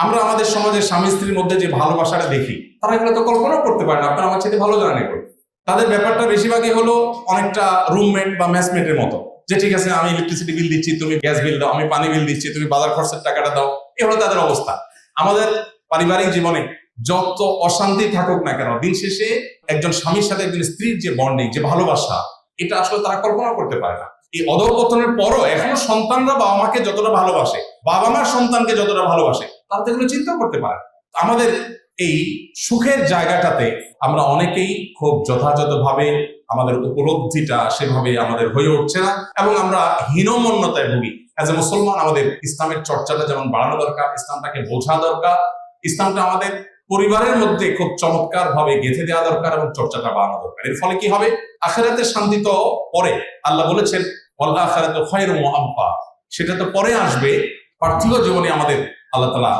আমরা আমাদের সমাজের স্বামী স্ত্রীর মধ্যে যে ভালোবাসাটা দেখি, তারা এগুলো তো কল্পনা করতে পারে না। আপনারা আমার সাথে ভালো জানেন এগুলো। তাদের ব্যাপারটা বেশিরভাগই হলো অনেকটা রুমমেট বা ম্যাচমেটের মতো, যে ঠিক আছে আমি ইলেকট্রিসিটি বিল দিচ্ছি, তুমি গ্যাস বিল দাও, আমি পানি বিল দিচ্ছি, তুমি বাজার খরচের টাকাটা দাও। এ হলো তাদের অবস্থা। আমাদের পারিবারিক জীবনে যত অশান্তি থাকুক না কেন, দিন শেষে একজন স্বামীর সাথে একজন স্ত্রীর যে বন্ডিং, যে ভালোবাসা, এটা আসলে তারা কল্পনা করতে পারে না। এই অধঃপতনের পরও এখনো সন্তানরা বাবা মাকে যতটা ভালোবাসে, বাবা মার সন্তানকে যতটা ভালোবাসে, তারা তো এগুলো চিন্তা করতে পারে। আমাদের এই সুখের জায়গাটাতে আমরা অনেকেই খুব যথাযথভাবে আমাদের উপলব্ধিটা সেভাবে আমাদের হয়ে উঠছে না, এবং আমরা হীনমন্যতায় ভুগি। অ্যাজ এ মুসলমান আমাদের ইসলামের চর্চাটা যেমন বাড়ানো দরকার, ইসলামটাকে বোঝা দরকার, ইসলামটা আমাদের পরিবারের মধ্যে খুব চমৎকার ভাবে গেঁথে দেওয়া দরকার এবং চর্চাটা বাড়ানো দরকার। এর ফলে কি হবে? আখিরাতের শান্তি তো পরে, আল্লাহ বলেছেন ওয়াল আখিরাতু খায়রুম ওয়া আবকা, সেটা তো পরে আসবে। পার্থিব জীবনে আমাদের আল্লাহ তাআলা